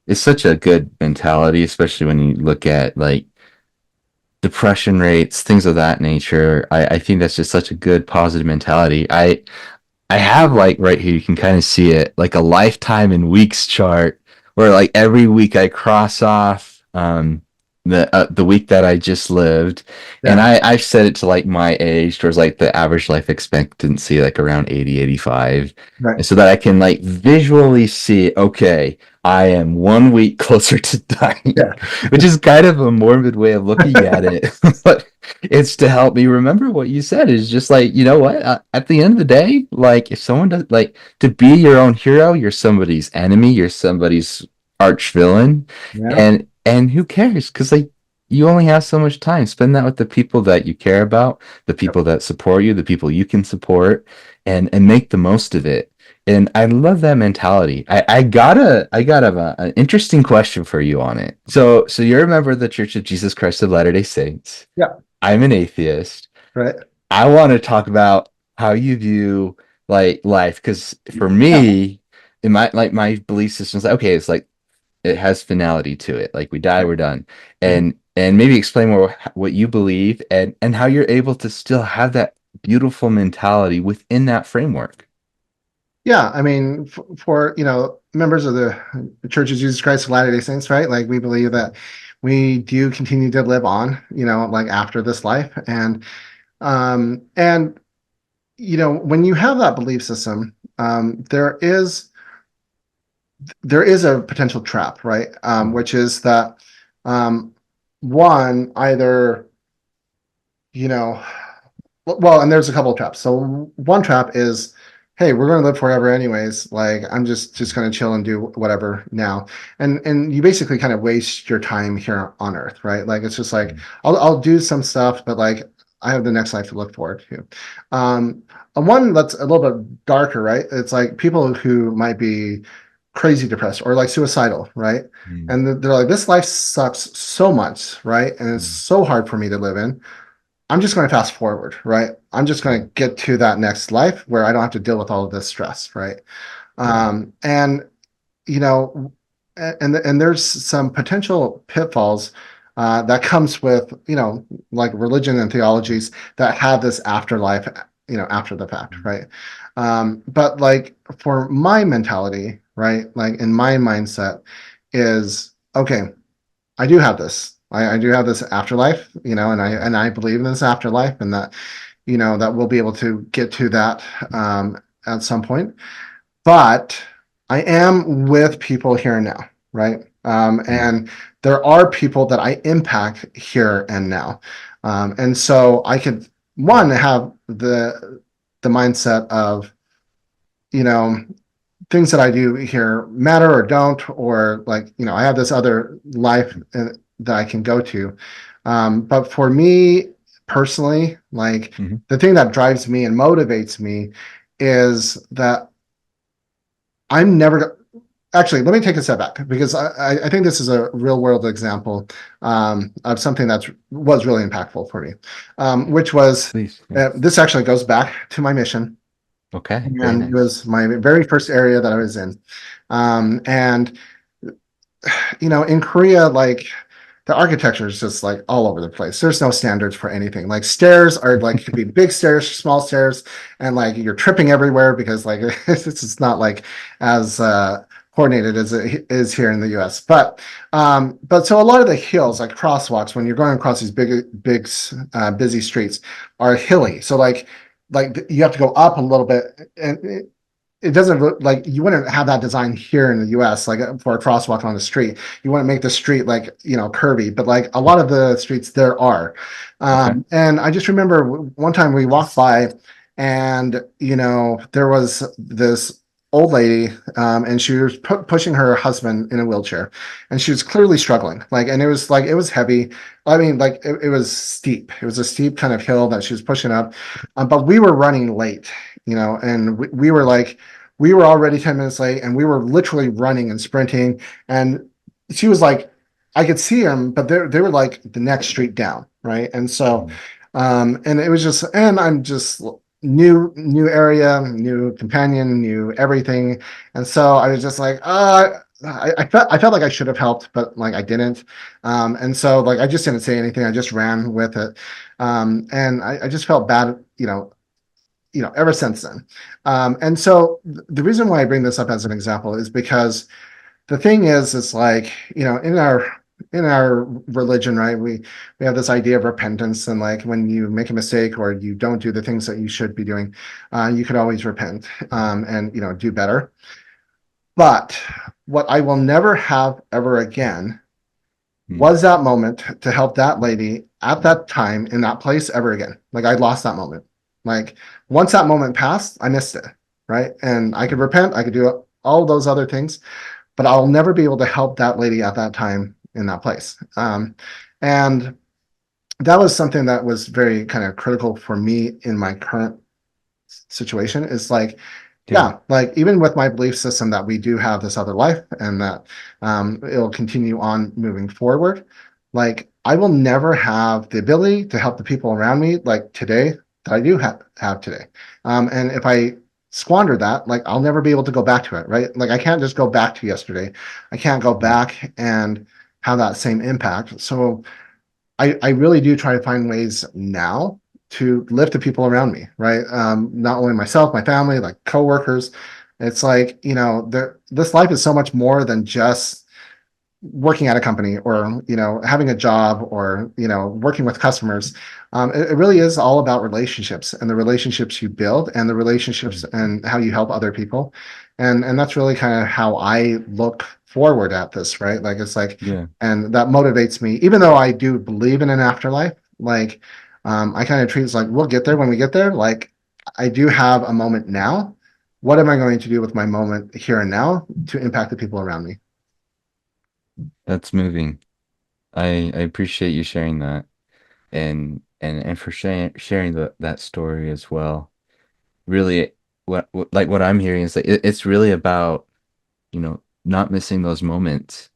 is such a good mentality, especially when you look at like depression rates, things of that nature. I think that's just such a good positive mentality. I have like right here, you can kind of see it like a lifetime in weeks chart where like every week I cross off the week that I just lived. And Yeah, I've set it to like my age towards like the average life expectancy, like around 80, 85. right. And so that I can like visually see, okay, I am 1 week closer to dying, Yeah, which is kind of a morbid way of looking at it. But it's to help me remember what you said is just like, you know what? At the end of the day, like if someone does like to be your own hero, you're somebody's enemy, you're somebody's arch villain, yeah, and who cares? Because like you only have so much time. Spend that with the people that you care about, the yep, people that support you, the people you can support, and make the most of it. And I love that mentality. I got an interesting question for you on it. So you're a member of the Church of Jesus Christ of Latter-day Saints. yeah, I'm an atheist. right. I want to talk about how you view like life because for Yeah, me, in my belief system is like, okay, it's like it has finality to it. Like we die, right. we're done. Mhm. And maybe explain more what you believe and how you're able to still have that beautiful mentality within that framework. Yeah, I mean, for members of the Church of Jesus Christ of Latter-day Saints, right? Like we believe that we do continue to live on, like after this life, and when you have that belief system, there is a potential trap, right? Which is that um, one either you know well, and there's a couple of traps. So one trap is, hey, we're going to live forever anyways. Like I'm just going to chill and do whatever now, and you basically kind of waste your time here on Earth, right? Like it's just like I'll do some stuff, but like I have the next life to look forward to. Um, and one that's a little bit darker, right? It's like people who might be crazy depressed or like suicidal, right? Mm, And they're like, this life sucks so much, right? And it's mm, so hard for me to live in. I'm just going to fast forward, right? I'm just going to get to that next life where I don't have to deal with all of this stress, right? And you know, and there's some potential pitfalls that comes with, like religion and theologies that have this afterlife, after the fact, right? But like for my mentality, right, like in my mindset is okay. I do have this. I do have this afterlife, and I believe in this afterlife, and that that we'll be able to get to that at some point. But I am with people here and now, right? Mm. And there are people that I impact here and now, and so I could one have the mindset of you know things that I do here matter or don't, or like I have this other life that I can go to. But for me personally, like Mhm. the thing that drives me and motivates me is that I'm never actually, let me take a step back because I think this is a real world example of something that was really impactful for me, which was Please. Yeah. this actually goes back to my mission. Okay. Very And it nice. was my very first area that I was in. And in Korea, like the architecture is just like all over the place. There's no standards for anything. Like stairs are like could be big stairs, small stairs, and like you're tripping everywhere because like it's just not like as coordinated as it is here in the US. But so a lot of the hills, like crosswalks, when you're going across these big busy streets, are hilly. So like you have to go up a little bit, and it doesn't look like you wouldn't have that design here in the US, like for a crosswalk on the street. You wouldn't make the street like, curvy, but like a lot of the streets there are. Okay. And I just remember one time we walked by and, there was this old lady and she was pushing her husband in a wheelchair and she was clearly struggling. Like, and it was heavy. I mean, like it was steep. It was a steep kind of hill that she was pushing up. But we were running late, and we were like, we were already 10 minutes late and we were literally running and sprinting. And she was like, I could see them, but they were like the next street down. Right. And so, Mm. and it was just, and I'm just new area, new companion, new everything. And so I was just like, I felt like I should have helped, but like I didn't. And so like I just didn't say anything. I just ran with it. And I just felt bad, ever since then. And so the reason why I bring this up as an example is because the thing is, it's like, in our religion, right? We have this idea of repentance, and like when you make a mistake or you don't do the things that you should be doing, you could always repent and do better. But what I will never have ever again Mm. was that moment to help that lady at that time in that place ever again. Like I lost that moment. Like once that moment passed, I missed it. Right. And I could repent, I could do all those other things, but I'll never be able to help that lady at that time in that place. And that was something that was very kind of critical for me in my current situation is like, Yeah. yeah, like even with my belief system that we do have this other life and that it'll continue on moving forward, like I will never have the ability to help the people around me like today that I do have today. And if I squander that, like I'll never be able to go back to it, right? Like I can't just go back to yesterday. I can't go Mm. back and have that same impact. So I really do try to find ways now to lift the people around me, right? Not only myself, my family, like coworkers. It's like, this life is so much more than just working at a company or, having a job or, working with customers. It really is all about relationships and the relationships you build and the relationships Mm. and how you help other people. And that's really kind of how I look forward at this, right? Like it's like, Yeah. and that motivates me, even though I do believe in an afterlife, like I kind of treat it like we'll get there when we get there. Like I do have a moment now. What am I going to do with my moment here and now to impact the people around me? That's moving. I appreciate you sharing that and for sharing that story as well. Really, what I'm hearing is that it's really about, not missing those moments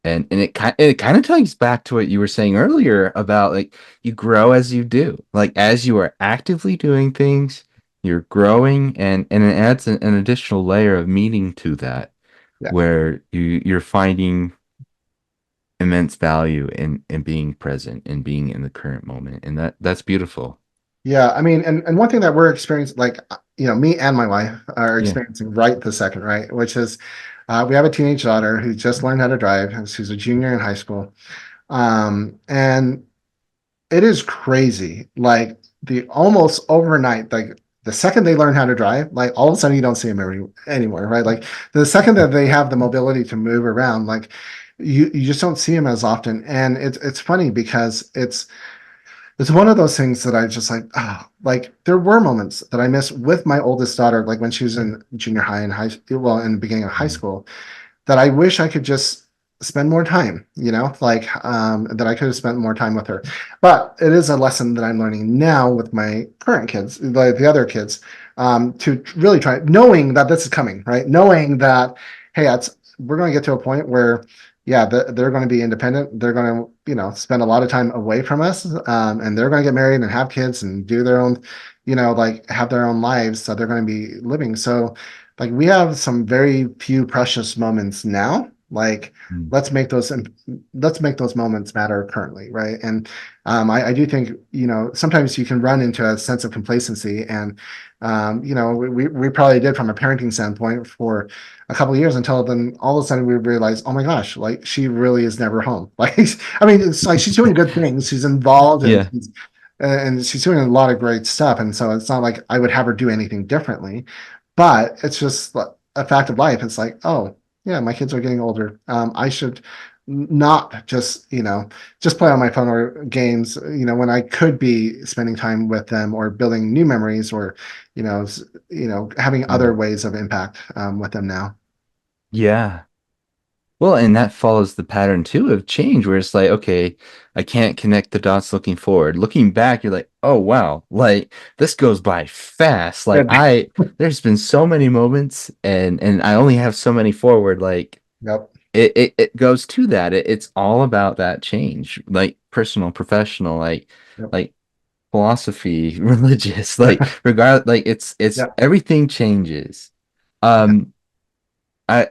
And it kind of ties back to what you were saying earlier about like you grow as you do. Like as you are actively doing things, you're growing and it adds an additional layer of meaning to that Yeah. where you're finding immense value in being present and being in the current moment. And that's beautiful. Yeah, I mean, and one thing that we're experiencing, like, me and my wife are Yeah. experiencing right this second, right? Which is, we have a teenage daughter who just learned how to drive, and she's a junior in high school. And it is crazy. Like the almost overnight, like the second they learn how to drive, like all of a sudden you don't see them anymore, right? Like the second that they have the mobility to move around, like you just don't see them as often. And it's funny because it's one of those things that I just like, like there were moments that I miss with my oldest daughter, like when she was in junior high and well, in the beginning of high Mm, school, that I wish I could just spend more time, like that I could have spent more time with her. But it is a lesson that I'm learning now with my current kids, like the other kids, to really try, knowing that this is coming, right? Knowing that, hey, we're going to get to a point where, yeah, they're going to be independent. They're going to, spend a lot of time away from us, and they're going to get married and have kids and do their own, like have their own lives that they're going to be living. So, like we have some very few precious moments now. Like mm, let's make those let's make those moments matter currently, right? And I do think sometimes you can run into a sense of complacency, and we probably did from a parenting standpoint for a couple of years until then all of a sudden we realized, oh my gosh, like she really is never home. Like I mean, it's like she's doing good things, she's involved, yeah. and she's doing a lot of great stuff, and so it's not like I would have her do anything differently, but it's just a fact of life. It's like, oh, yeah, my kids are getting older. I should not just play on my phone or games, when I could be spending time with them or building new memories or, having other Mm. ways of impact with them now. Yeah. Well, and that follows the pattern too of change, where it's like, okay, I can't connect the dots looking forward. Looking back, you're like, oh wow, like this goes by fast. Like Good. there's been so many moments, and I only have so many forward. Like Yep. it goes to that. It's all about that change, like personal, professional, Yep. like philosophy, religious, like regard, like it's Yep. everything changes. Yeah. Um,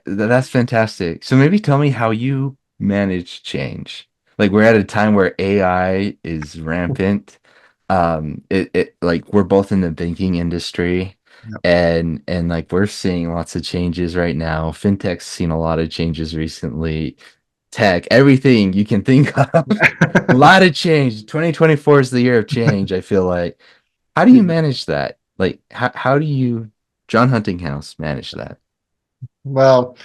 that's fantastic. So maybe tell me how you manage change. Like we're at a time where AI is rampant. It like we're both in the banking industry Yep. and like we're seeing lots of changes right now. FinTech's seen a lot of changes recently. Tech, everything you can think of. A lot of change. 2024 is the year of change, I feel like. How do you manage that? Like how do you John Huntinghouse manage that? Well,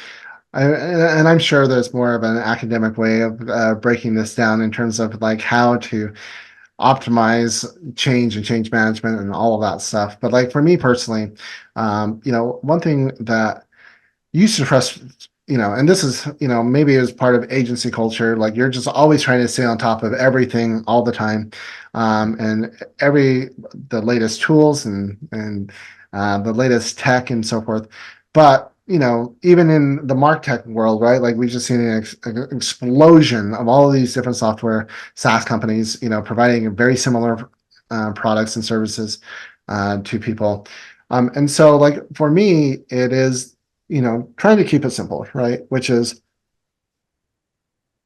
and I'm sure there's more of an academic way of breaking this down in terms of like how to optimize change and change management and all of that stuff. But like for me personally, one thing that used to frustrate, and this is, maybe it was part of agency culture. Like you're just always trying to stay on top of everything all the time, and the latest tools and the latest tech and so forth. But even in the martech world, right? Like we just seen an explosion of all of these different software SaaS companies, providing very similar products and services to people. And so, like for me, it is trying to keep it simple, right? Which is,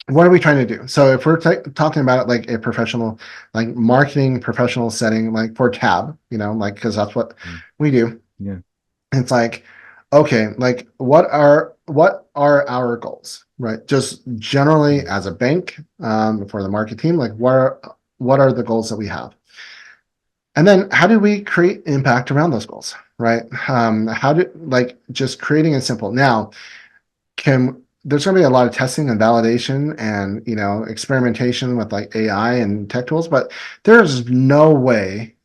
what are we trying to do? So if we're talking about it like a professional, like marketing professional setting, like for Tab, like because that's what Mm, we do. yeah. It's like, okay, like what are our goals, right? Just generally Mm, as a bank, for the market team, like what are the goals that we have? And then how do we create impact around those goals, right? How do like just creating it simple. Now, can there's going to be a lot of testing and validation and experimentation with like AI and tech tools, but there's no way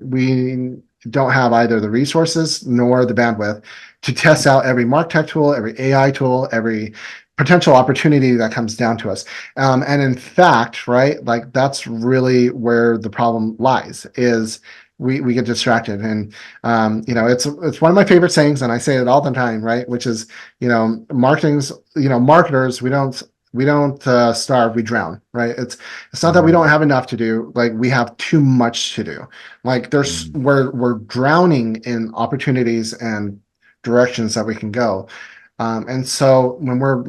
we don't have either the resources nor the bandwidth to test out every martech tool, every AI tool, every potential opportunity that comes down to us. And in fact, right, like that's really where the problem lies is we get distracted. And it's one of my favorite sayings, and I say it all the time, right? Which is marketing's, marketers, we don't starve, we drown, right? It's not that we don't Mm, have enough to do, like we have too much to do. Like there's mm, we're drowning in opportunities and directions that we can go. And so when we're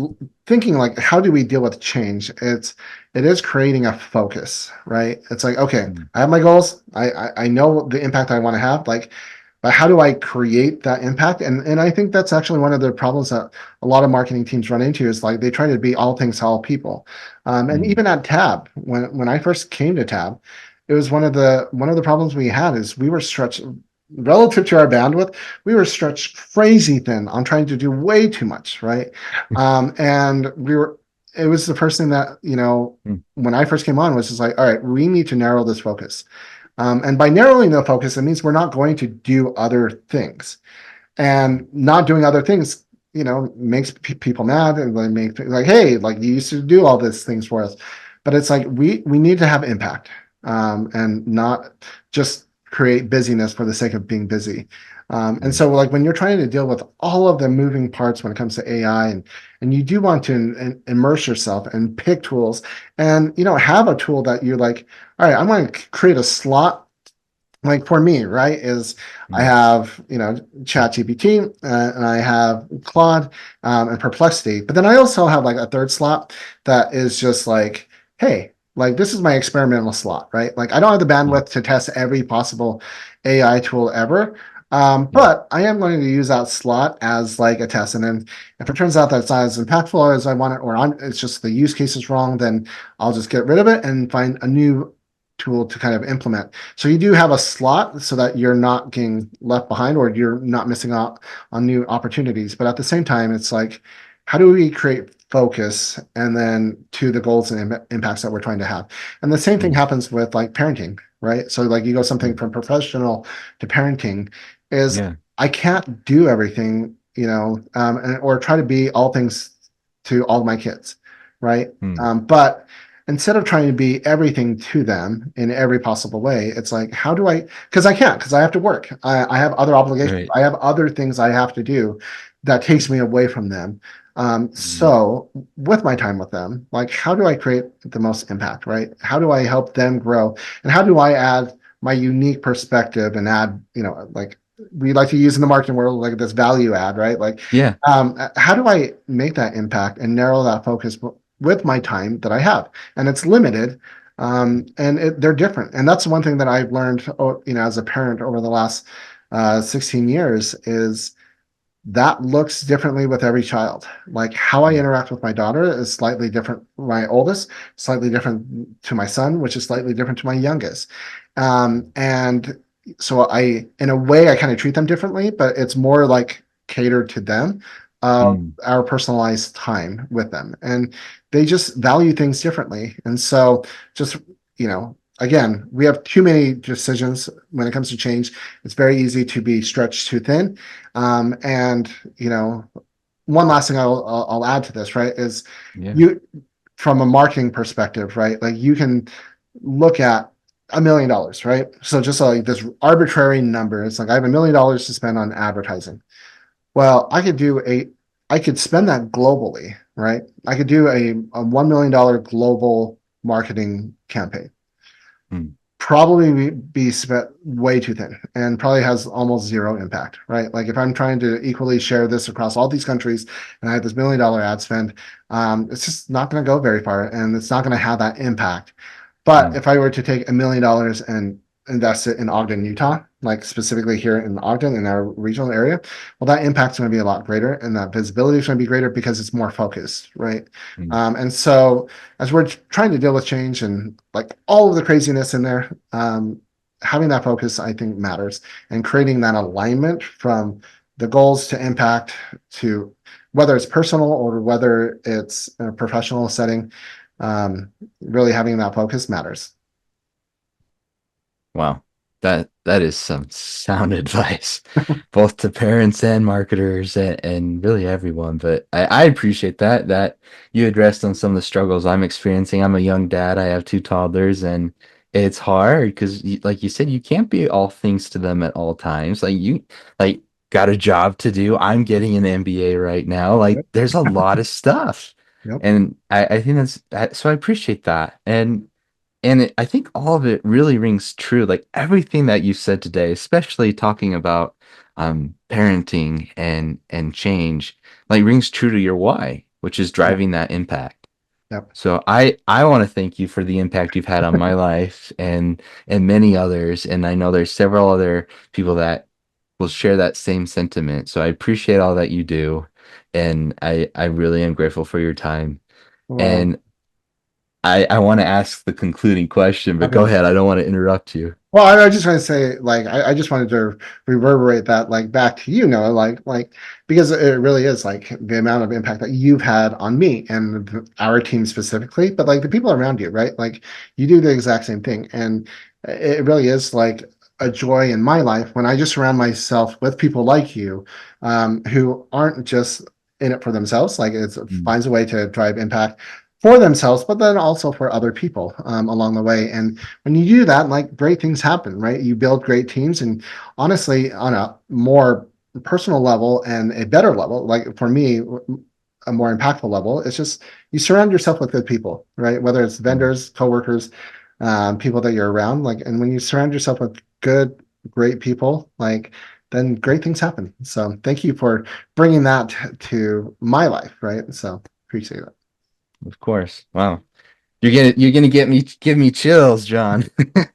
thinking like how do we deal with change, it is creating a focus, right? It's like, okay, mm, I have my goals. I know the impact I want to have, like, but how do I create that impact? And I think that's actually one of the problems that a lot of marketing teams run into is like they try to be all things to all people. And mm, even at Tab, when I first came to Tab, it was one of the problems we had is we were stretched relative to our bandwidth, we were stretched crazy thin on trying to do way too much, right? And it was the first thing that, mm, when I first came on was just like, all right, we need to narrow this focus. And by narrowing the focus, it means we're not going to do other things. And not doing other things, makes people mad and they make things like, hey, like you used to do all these things for us. But it's like we need to have impact, and not just create busyness for the sake of being busy. And mm, so like when you're trying to deal with all of the moving parts when it comes to AI, and you do want to immerse yourself and pick tools and have a tool that you're like, all right, I'm going to create a slot. Like for me, right, is I mm, have, ChatGPT, and I have Claude, and Perplexity, but then I also have like a third slot that is just like, hey, like this is my experimental slot, right? Like I don't have the mm, bandwidth to test every possible AI tool ever, yeah, but I am going to use that slot as like a test, and then if it turns out that it's not as impactful as I want it, or it's just the use case is wrong, then I'll just get rid of it and find a new tool to kind of implement. So you do have a slot so that you're not getting left behind or you're not missing out on new opportunities. But at the same time, it's like, how do we create focus and then to the goals and impacts that we're trying to have? And the same thing mm, happens with like parenting, right? So like you go something mm, from professional to parenting is yeah, I can't do everything, or try to be all things to all my kids, right? mm, But instead of trying to be everything to them in every possible way, it's like, how do I, because I can't, because I have to work. I have other obligations. right. I have other things I have to do that takes me away from them. Mm, So with my time with them, like, how do I create the most impact, right? How do I help them grow? And how do I add my unique perspective and add, like we like to use in the marketing world, like this value add, right? Like, yeah, how do I make that impact and narrow that focus with my time that I have? And it's limited, and they're different. And that's one thing that I've learned, as a parent over the last 16 years is that looks differently with every child. Like how I mm, interact with my daughter is slightly different. My oldest, slightly different to my son, which is slightly different to my youngest. And so in a way, I kind of treat them differently, but it's more like catered to them, mm, our personalized time with them. And they just value things differently. And so just, again, we have too many decisions when it comes to change. It's very easy to be stretched too thin. And one last thing I'll add to this, right, is yeah, you from a marketing perspective, right? Like you can look at $1 million, right? So just like this arbitrary number, it's like I have $1 million to spend on advertising. Well, I could spend that globally, right? I could do a $1 million global marketing campaign, mm, probably be spent way too thin and probably has almost zero impact, right? Like if I'm trying to equally share this across all these countries and I have this $1 million ad spend, it's just not going to go very far and it's not going to have that impact. But mm, if I were to take $1 million and invest it in Ogden, Utah, like specifically here in Ogden in our regional area, well, that impact's going to be a lot greater and that visibility is going to be greater because it's more focused, right? mm, And so as we're trying to deal with change and like all of the craziness in there, having that focus, I think, matters and creating that alignment from the goals to impact to whether it's personal or whether it's a professional setting, really having that focus matters. wow. That is some sound advice, both to parents and marketers and really everyone. But I appreciate that you addressed on some of the struggles I'm experiencing. I'm a young dad. I have two toddlers, and it's hard because, like you said, you can't be all things to them at all times. Like got a job to do. I'm getting an MBA right now. Like Yep. there's a lot of stuff. Yep. And I think so I appreciate that. And I think all of it really rings true. Like everything that you said today, especially talking about parenting and change, like rings true to your why, which is Yep. driving that impact. Yep. So I want to thank you for the impact you've had on my life and many others. And I know there's several other people that will share that same sentiment. So I appreciate all that you do. And I really am grateful for your time. Well, And I want to ask the concluding question, but go okay. ahead. I don't want to interrupt you. Well, I just want to say, like, I just wanted to reverberate that, like, back to you, Noah, because it really is like the amount of impact that you've had on me and our team specifically, but like the people around you, right? Like, you do the exact same thing, and it really is like a joy in my life when I just surround myself with people like you, who aren't just in it for themselves. Like, it Mm. finds a way to drive impact for themselves, but then also for other people along the way, and when you do that, like great things happen, right? You build great teams, and honestly, on a more personal level and a better level, like for me, a more impactful level, it's just you surround yourself with good people, right? Whether it's Mm. vendors, coworkers, people that you're around, like, and when you surround yourself with good, great people, like, then great things happen. So thank you for bringing that to my life, right? So appreciate it. Of course. Wow. You're gonna give me chills, John.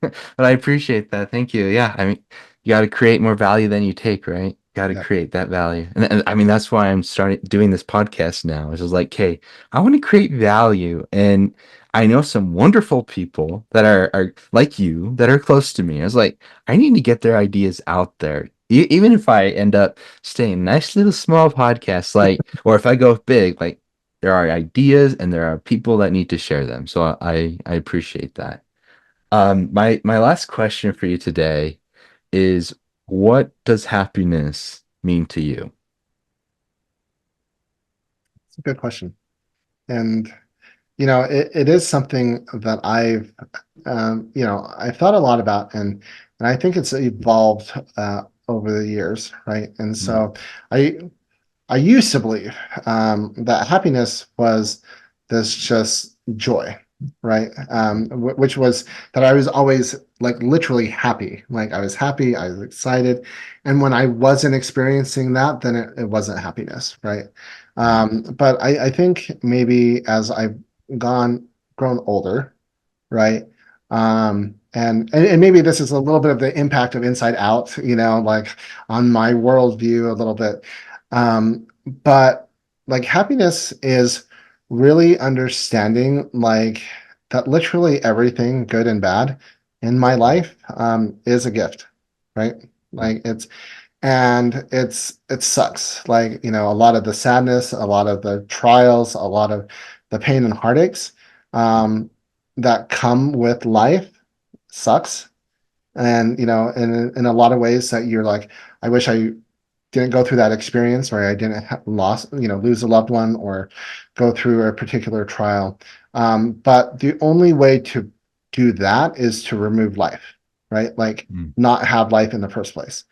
But I appreciate that. Thank you. Yeah, I mean, you got to create more value than you take, right? Got to Yeah. create that value, and I mean that's why I'm starting doing this podcast now. It's just like, hey, I want to create value, and I know some wonderful people that are like you that are close to me. I was like, I need to get their ideas out there. Even if I end up staying nice little small podcasts, like, or if I go big, like there are ideas and there are people that need to share them. So I appreciate that. My last question for you today is what does happiness mean to you? It's a good question. And it is something that I've thought a lot about, and I think it's evolved over the years, right? And Mm. so I I used to believe that happiness was this just joy, right? Which was that I was always like literally happy. Like I was happy, I was excited. And when I wasn't experiencing that, then it wasn't happiness, right? Mm. But I think maybe as I've grown older, right? And maybe this is a little bit of the impact of Inside Out, like on my worldview a little bit. But like happiness is really understanding like that literally everything good and bad in my life is a gift, right? Like it sucks. Like, a lot of the sadness, a lot of the trials, a lot of the pain and heartaches um, that come with life sucks. And, in a lot of ways that you're like, I wish I didn't go through that experience, or I didn't lose a loved one or go through a particular trial. But the only way to do that is to remove life, right? Like Mm. not have life in the first place,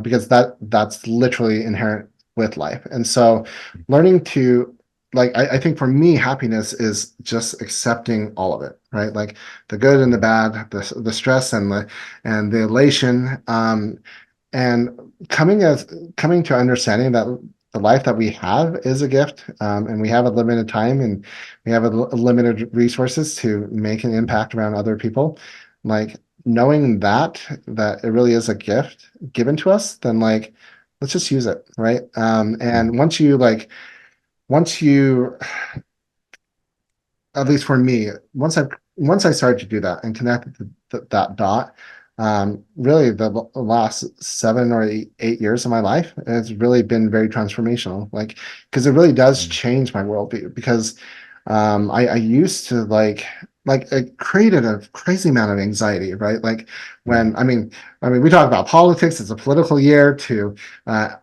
because that's literally inherent with life. And so learning to like I think for me, happiness is just accepting all of it, right? Like the good and the bad, the stress and the elation. And coming to understanding that the life that we have is a gift, and we have a limited time, and we have limited resources to make an impact around other people. Like knowing that it really is a gift given to us, then like let's just use it, right? And once you at least for me, once I started to do that and connected that dot, really the last 7 or 8 years of my life has really been very transformational. Like, because it really does Mm. change my worldview. Because I used to like it created a crazy amount of anxiety, right? Like Mm. when I mean we talk about politics, it's a political year, to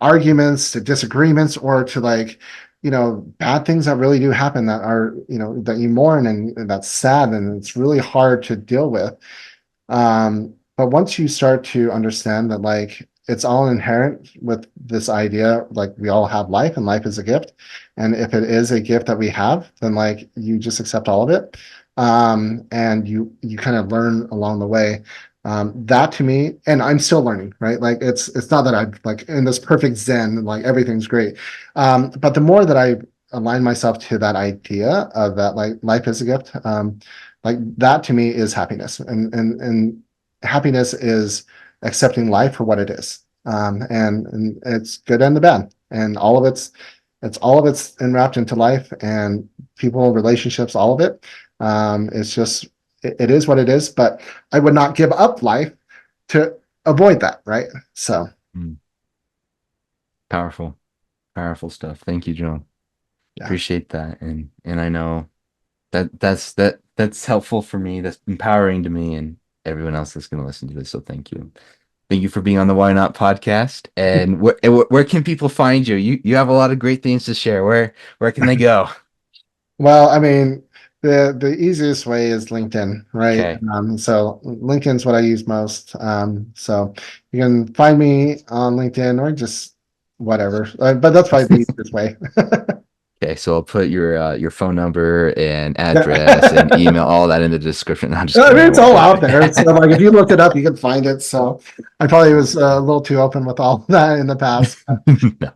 arguments, to disagreements, or to like bad things that really do happen that are, that you mourn, and that's sad, and it's really hard to deal with. But once you start to understand that, like, it's all inherent with this idea, like we all have life and life is a gift. And if it is a gift that we have, then like you just accept all of it. And you kind of learn along the way. That to me, and I'm still learning, right? Like it's not that I'm like in this perfect zen, like everything's great. But the more that I align myself to that idea of that like life is a gift, like that to me is happiness. And happiness is accepting life for what it is. And it's good and the bad. And all of it's all of it's enwrapped into life and people, relationships, all of it. It's just it is what it is, but I would not give up life to avoid that, right? So Mm. Powerful, powerful stuff. Thank you, John. yeah. Appreciate that. And I know that's helpful for me. That's empowering to me and everyone else that's going to listen to this. So thank you. Thank you for being on the Why Not podcast. And where can people find you? You have a lot of great things to share. Where can they go? Well, I mean, the easiest way is LinkedIn, right? Okay. So LinkedIn's what I use most. So you can find me on LinkedIn or just whatever. But that's probably the easiest way. Okay, so I'll put your phone number and address and Yeah. email, all that in the description. I'm just I kidding. mean, I it's won't all put out there. So, it. like, if you look it up, you can find it. So, I probably was a little too open with all that in the past.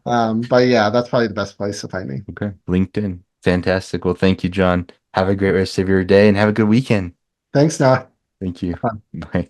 No. But yeah, that's probably the best place to find me. Okay. LinkedIn. Fantastic. Well, thank you, John. Have a great rest of your day and have a good weekend. Thanks, Noah. Thank you. Bye.